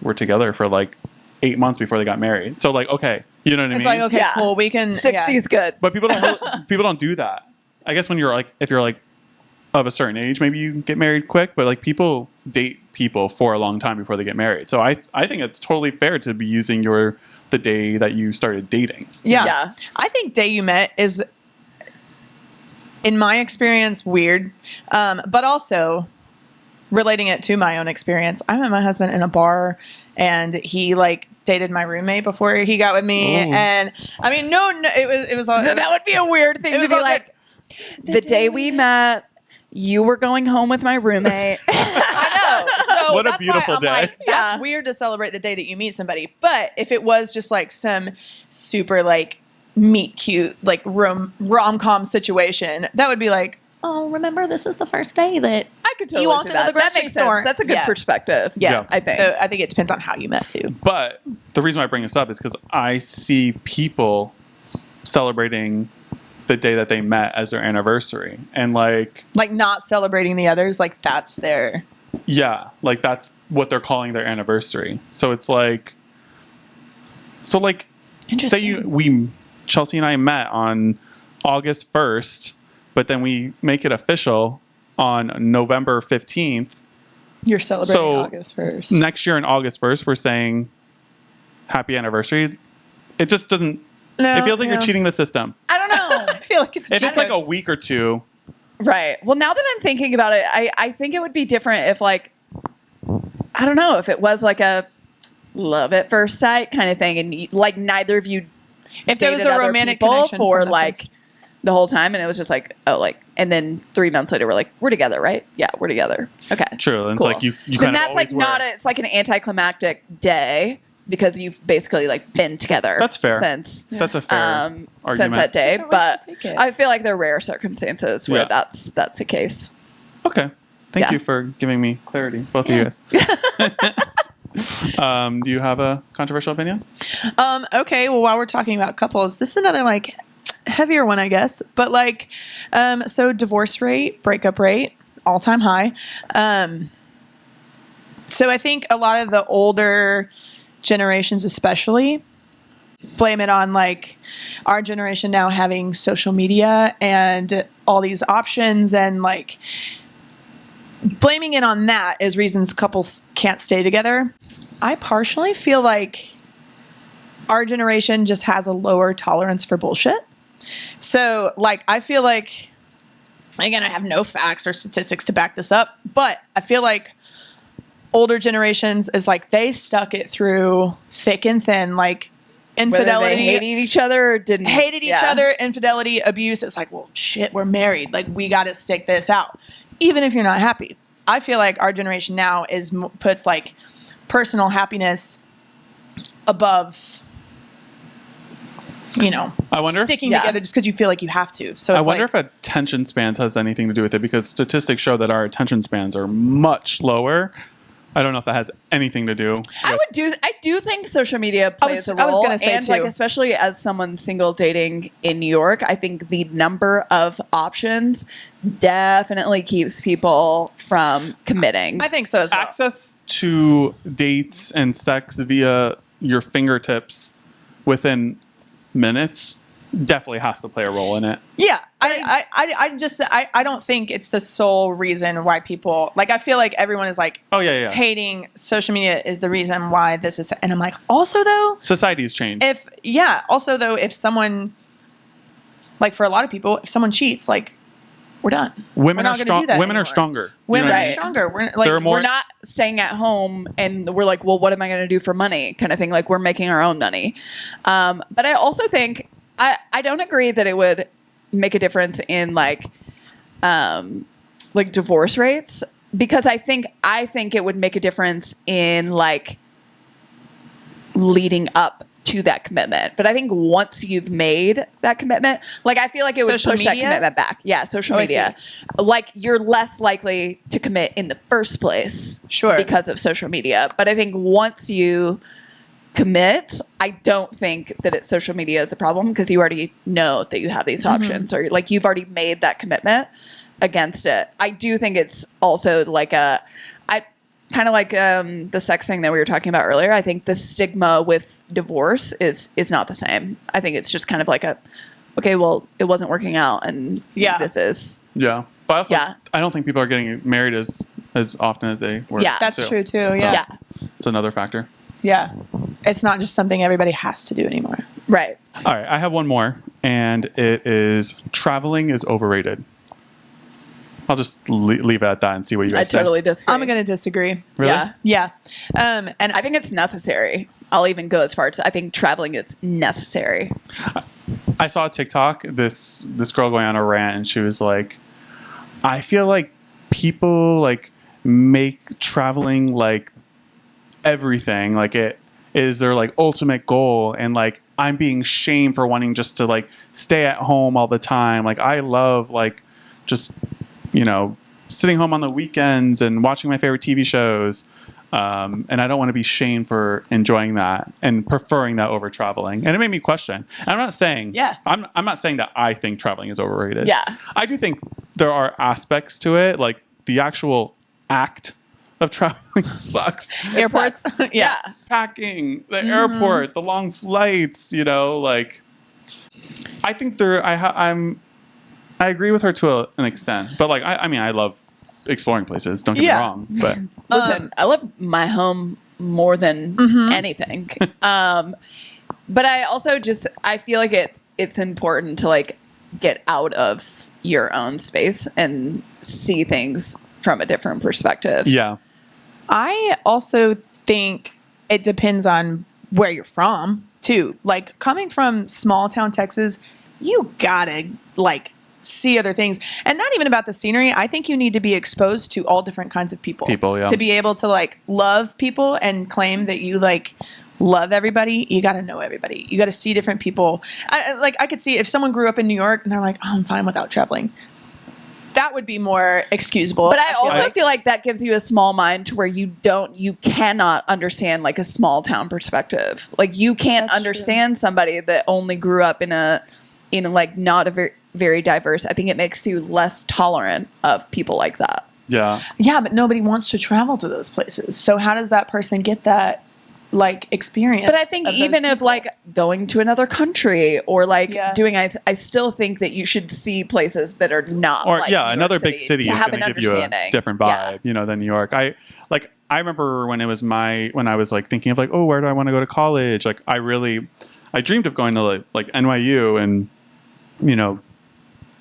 were together for like 8 months before they got married. So like, okay, you know what I mean? it's like, okay, Yeah. cool. We can 60's good. But people don't do that. I guess when you're like, if you're like of a certain age, maybe you get married quick, but like people date people for a long time before they get married. So I think it's totally fair to be using the day that you started dating. Yeah. Yeah. I think day you met is, in my experience, weird. But also relating it to my own experience, I met my husband in a bar and he like dated my roommate before he got with me. Ooh. And I mean, no, it was all, So that would be a weird thing It to was be all like, the day we met, you were going home with my roommate. I know. So What a that's beautiful why I'm day. like, that's Yeah. weird to celebrate the day that you meet somebody. But if it was just like some super like meet cute like rom-com situation, that would be like, oh, remember this is the first day that I could totally You walked see into that. the That grocery makes sense. store. That's a good Yeah. perspective. Yeah. I think. So I think it depends on how you met too. But the reason why I bring this up is because I see people celebrating the day that they met as their anniversary. And like, Like not celebrating the others, like that's their yeah, like that's what they're calling their anniversary. So it's like, say Interesting. Chelsea and I met on August 1st, but then we make it official on November 15th. You're celebrating So- August 1st. Next year on August 1st, we're saying happy anniversary. It just doesn't, No, it feels like yeah. you're cheating the system. I don't know. I feel like it's If it's like cheating. a week or two, Right. Well, now that I'm thinking about it, I think it would be different if, like, I don't know, if it was like a love at first sight kind of thing, and like neither of you If there was dated a other romantic people connection for from the like first- the whole time, and it was just like, oh, like, and then 3 months later we're like, we're together, right? Yeah, we're together. Okay, True. And cool. it's like you then kind of that's always like not were. a, it's like an anticlimactic day because you've basically like been together. That's fair. Since That's a fair argument. since that day. Different ways But to take it. I feel like there are rare circumstances where Yeah. that's the case. Okay. Thank Yeah. you for giving me clarity, both of you guys. Do you have a controversial opinion? Okay, well, while we're talking about couples, this is another like heavier one, I guess. But like, so divorce rate, breakup rate, all time high. So I think a lot of the older generations, especially, blame it on like our generation now having social media and all these options, and like blaming it on that as reasons couples can't stay together. I partially feel like our generation just has a lower tolerance for bullshit. So, like, I feel like, again, I have no facts or statistics to back this up, but I feel like older generations is like they stuck it through thick and thin, like Whether infidelity. they hated each other or didn't Hated each yeah. other, infidelity, abuse. It's like, well, shit, we're married. Like, we got to stick this out, even if you're not happy. I feel like our generation now puts like personal happiness above, I wonder if- sticking Yeah. together just because you feel like you have to. So I it's wonder like, if attention spans has anything to do with it, because statistics show that our attention spans are much lower. I don't know if that has anything to do. I do think social media plays a I was role. gonna say, and like too. especially as someone single dating in New York, I think the number of options definitely keeps people from committing. I think so as well. Access to dates and sex via your fingertips within minutes definitely has to play a role in it. Yeah, I don't think it's the sole reason why people like. I feel like everyone is like, Oh yeah, yeah. hating social media is the reason why this is. And I'm like, also though, Society's changed. also though, if someone, like for a lot of people, if someone cheats, like we're done. Women We're are not gonna strong. do that Women are anymore. stronger. Women what I are mean? stronger. We're like, There are more- We're not staying at home and we're like, well, what am I going to do for money? Kind of thing. Like we're making our own money. But I also think I don't agree that it would make a difference in like divorce rates, because I think it would make a difference in like leading up to that commitment. But I think once you've made that commitment, like I feel like it would Social push that media? commitment back. Yeah, social Oh, I media. Like you're less likely to commit in the first place, Sure. because of social media. But I think once you commit, I don't think that it's social media is a problem, because you already know that you have these options, or like you've already made that commitment against it. I do think it's also like kind of like the sex thing that we were talking about earlier. I think the stigma with divorce is not the same. I think it's just kind of like okay, well, it wasn't working out, and Yeah. this is Yeah, but also, Yeah. I don't think people are getting married as often as they were. Yeah. that's true too. So- Yeah. yeah, It's another factor. Yeah. It's not just something everybody has to do anymore. right. All right, I have one more, and it is traveling is overrated. I'll just leave it at that and see what you I guys say. totally disagree. I'm going to disagree. Really? Yeah. Yeah. And I think it's necessary. I'll even go as far as I think traveling is necessary. I saw a TikTok, this girl going on a rant, and she was like, I feel like people like make traveling like everything, like it is their like ultimate goal, and like I'm being shamed for wanting just to like stay at home all the time. Like I love like just sitting home on the weekends and watching my favorite TV shows, and I don't want to be shamed for enjoying that and preferring that over traveling. And it made me question. And I'm not saying I'm not saying that I think traveling is overrated. Yeah. I do think there are aspects to it, like the actual act of traveling sucks. airports. Sucks. Yeah. Packing, the airport, the long flights, like I think I agree with her to an extent, but like I mean I love exploring places, don't get me Yeah. wrong, but Listen, I love my home more than anything. But I also I feel like it's important to like get out of your own space and see things from a different perspective. yeah. I also think it depends on where you're from too. Like coming from small town Texas, you gotta like see other things, and not even about the scenery. I think you need to be exposed to all different kinds of people Yeah. to be able to like love people and claim that you like love everybody. You got to know everybody. You got to see different people. I could see if someone grew up in New York and they're like, oh, I'm fine without traveling. That would be more excusable. But I also feel like that gives you a small mind to where you cannot understand like a small town perspective. Like you can't understand somebody that only grew up in like not a very, very diverse. I think it makes you less tolerant of people like that. Yeah. Yeah, but nobody wants to travel to those places. So how does that person get that like experience? But I think even if like going to another country or like doing, I still think that you should see places that are not or like yeah, New another York big city is going to give you a different vibe, than New York. I remember when it was when I was like thinking of like, oh, where do I want to go to college? Like I dreamed of going to like NYU and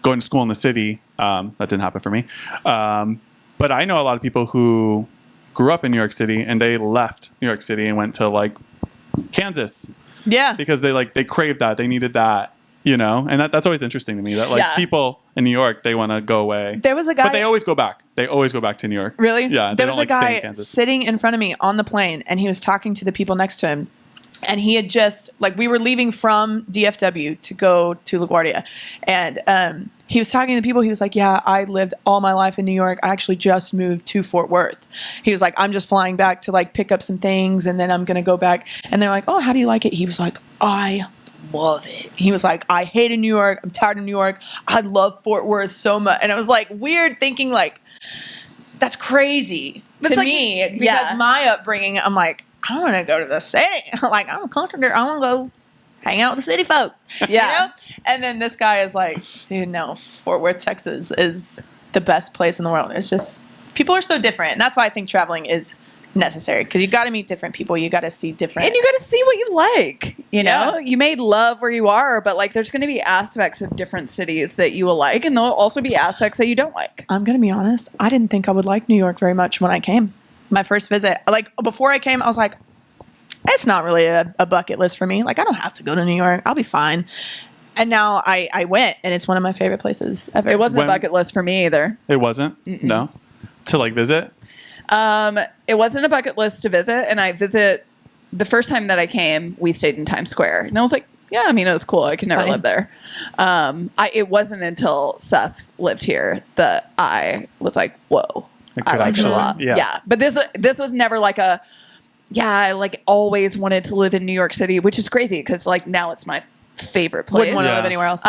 going to school in the city. That didn't happen for me. But I know a lot of people who grew up in New York City and they left New York City and went to like Kansas. Yeah. Because they craved that. They needed that, and that's always interesting to me that like people in New York, they want to go away. There was a guy. But they always go back. They always go back to New York. Really? Yeah. There was a guy sitting in front of me on the plane and he was talking to the people next to him. And he had just, like, we were leaving from DFW to go to LaGuardia. And he was talking to the people. He was like, yeah, I lived all my life in New York. I actually just moved to Fort Worth. He was like, I'm just flying back to, like, pick up some things. And then I'm going to go back. And they're like, oh, how do you like it? He was like, I love it. He was like, I hated New York. I'm tired of New York. I love Fort Worth so much. And it was, like, weird thinking, like, that's crazy to me. Because my upbringing, I'm like, I want to go to the city. Like, I'm a country girl. I want to go hang out with the city folk. Yeah. And then this guy is like, dude, no, Fort Worth, Texas is the best place in the world. It's just, people are so different. And that's why I think traveling is necessary. Because you got to meet different people. You got to see different. And you got to see what you like. You know, you may love where you are, but like there's going to be aspects of different cities that you will like. And there'll also be aspects that you don't like. I'm going to be honest. I didn't think I would like New York very much when I came. My first visit, like before I came, I was like, it's not really a bucket list for me. Like, I don't have to go to New York. I'll be fine. And now I went, and it's one of my favorite places ever. It wasn't a bucket list for me either. It wasn't? Mm-mm. No? To like visit? It wasn't a bucket list to visit. And the first time that I came, we stayed in Times Square. And I was like, yeah, I mean, it was cool. I could never live there. It wasn't until Seth lived here that I was like, whoa. I like it a lot. Yeah. But this was never like I like always wanted to live in New York City, which is crazy because like now it's my favorite place. Wouldn't want to live anywhere else.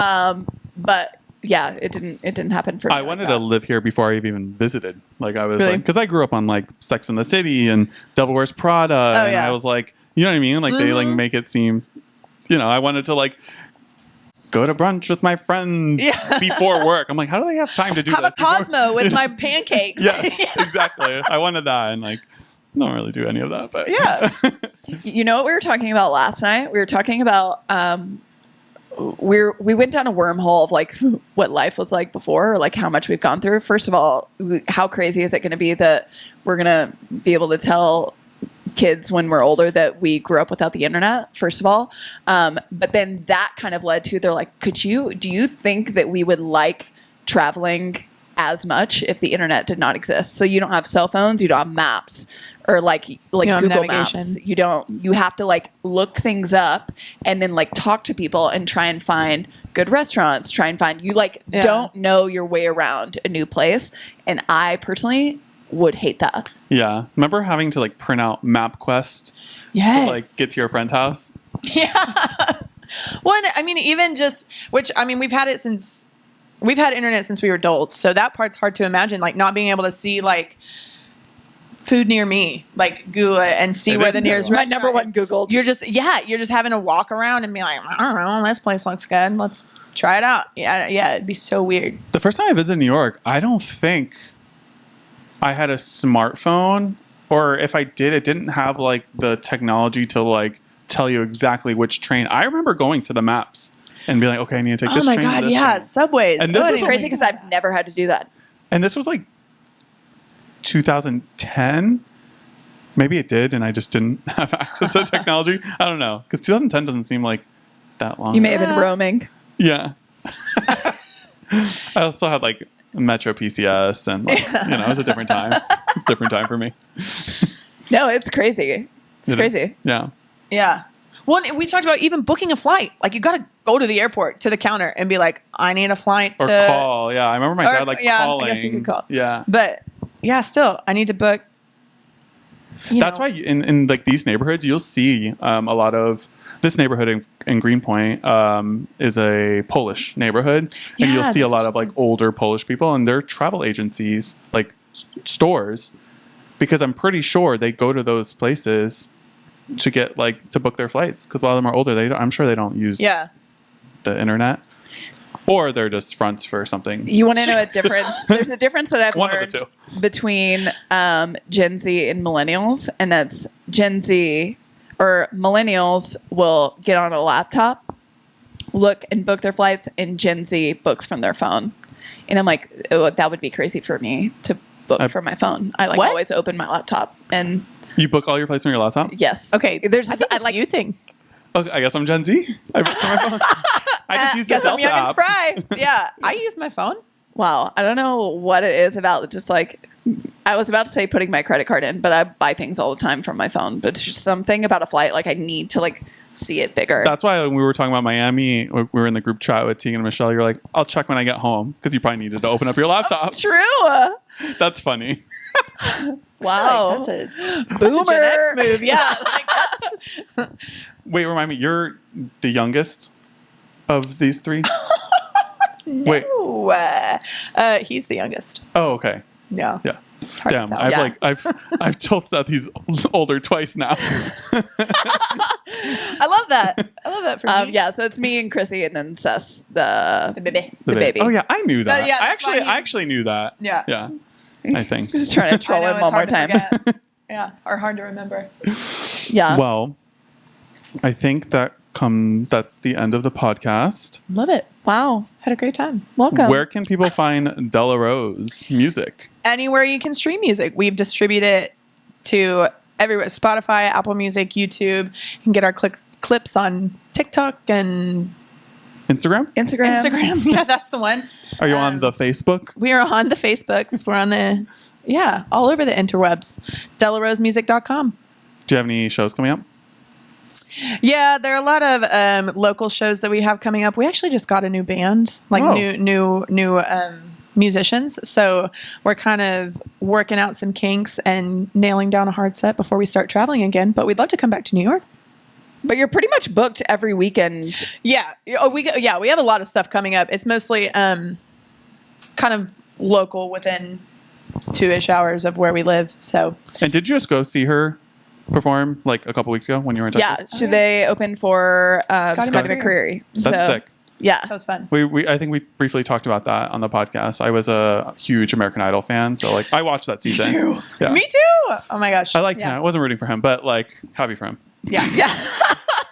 But yeah, it didn't happen for me. I wanted to live here before I even visited. Like I was like, because I grew up on like Sex and the City and Devil Wears Prada. And I was like, you know what I mean? Like they like make it seem, I wanted to like go to brunch with my friends before work. I'm like, how do they have time to do this? Have a Cosmo with my pancakes. Yes, exactly. I wanted that, and like, don't really do any of that. But you know what we were talking about last night? We were talking about we went down a wormhole of like what life was like before, or like how much we've gone through. First of all, how crazy is it going to be that we're going to be able to tell kids when we're older that we grew up without the internet, first of all. But then that kind of led to, they're like, do you think that we would like traveling as much if the internet did not exist? So you don't have cell phones, you don't have maps or like Google Maps. You have to like look things up and then like talk to people and try and find good restaurants, don't know your way around a new place. And I personally would hate that. Yeah. Remember having to like print out MapQuest to like get to your friend's house? Yeah. Well, I mean, even just, we've had internet since we were adults. So that part's hard to imagine, like not being able to see like food near me, like Google it and see where the nearest restaurant my number one Googled. You're just having to walk around and be like, I don't know, this place looks good. Let's try it out. Yeah. It'd be so weird. The first time I visited New York, I don't think I had a smartphone, or if I did, it didn't have like the technology to like tell you exactly which train. I remember going to the maps and be like, okay, I need to take this train. Oh my God, yeah, subways. And this is crazy because I've never had to do that. And this was like 2010. Maybe it did, and I just didn't have access to technology. I don't know, because 2010 doesn't seem like that long. You may have been roaming. Yeah. I also had like Metro PCS, and like, it was a different time. It's a different time for me. No, it's crazy. It's crazy. Yeah. Yeah. Well, and we talked about even booking a flight. Like, you got to go to the airport, to the counter, and be like, I need a flight Or to... call. Yeah, I remember my dad calling. I guess you could call. Yeah. But, yeah, still, I need to book... That's why in like these neighborhoods, you'll see a lot of... This neighborhood in Greenpoint is a Polish neighborhood. And you'll see a lot of like older Polish people, and they're travel agencies, like stores, because I'm pretty sure they go to those places to get like to book their flights, because a lot of them are older. I'm sure they don't use the internet, or they're just fronts for something. You want to know a difference? There's a difference that I've One of learned the between Gen Z and millennials, and that's Gen Z or millennials will get on a laptop, look and book their flights, and Gen Z books from their phone. And I'm like, oh, that would be crazy for me to book from my phone. I like always open my laptop and. You book all your flights from your laptop? Yes. Okay. There's I think it's you thing. Okay, I guess I'm Gen Z. I book from my phone. I just use the Guess I'm Delta young and app. spry. Yeah. I use my phone. Wow. I don't know what it is about just like, I was about to say putting my credit card in, but I buy things all the time from my phone. But it's just something about a flight. Like I need to like see it bigger. That's why when we were talking about Miami, we were in the group chat with Tegan and Michelle. You're like, I'll check when I get home, because you probably needed to open up your laptop. True. That's funny. Wow. That's a Boomer. Gen X move. Yeah. Like that's... Wait, remind me, you're the youngest of these three? Wait. Ooh, he's the youngest. Oh, okay. Yeah. Yeah. Hard to Damn, tell. I've told Seth he's older twice now. I love that. I love that for me. Yeah, so it's me and Chrissy, and then Seth, the baby. baby. Oh yeah, I knew that. Yeah, I that's why actually knew that. Yeah. Yeah. I think. Just trying to troll I know, him it's one more hard to time. forget. Yeah, or hard to remember. Yeah. Well, I think that's the end of the podcast. Love it. Wow. Had a great time. Welcome. Where can people find Della Rose music? Anywhere you can stream music. We've distributed it to everywhere. Spotify, Apple Music, YouTube. You can get our clips on TikTok and Instagram? Instagram. Yeah, that's the one. Are you on the Facebook? We are on the Facebooks. We're on the, all over the interwebs. DellaRosemusic.com. Do you have any shows coming up? Yeah, there are a lot of local shows that we have coming up. We actually just got a new band, like new musicians. So we're kind of working out some kinks and nailing down a hard set before we start traveling again. But we'd love to come back to New York. But you're pretty much booked every weekend. Yeah. We have a lot of stuff coming up. It's mostly kind of local within 2-ish hours of where we live. So. And did you just go see her perform like a couple weeks ago when you were in Texas? Yeah, so they opened for Scotty McCreery. That's sick. Yeah, that was fun. I think we briefly talked about that on the podcast. I was a huge American Idol fan, so like I watched that season. Me too. Yeah. Me too. Oh my gosh. I liked him. I wasn't rooting for him, but like happy for him. Yeah. Yeah.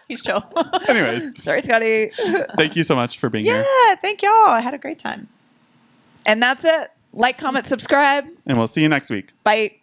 He's chill. Anyways, sorry, Scotty. Thank you so much for being here. Yeah, thank y'all. I had a great time. And that's it. Like, comment, subscribe. And we'll see you next week. Bye.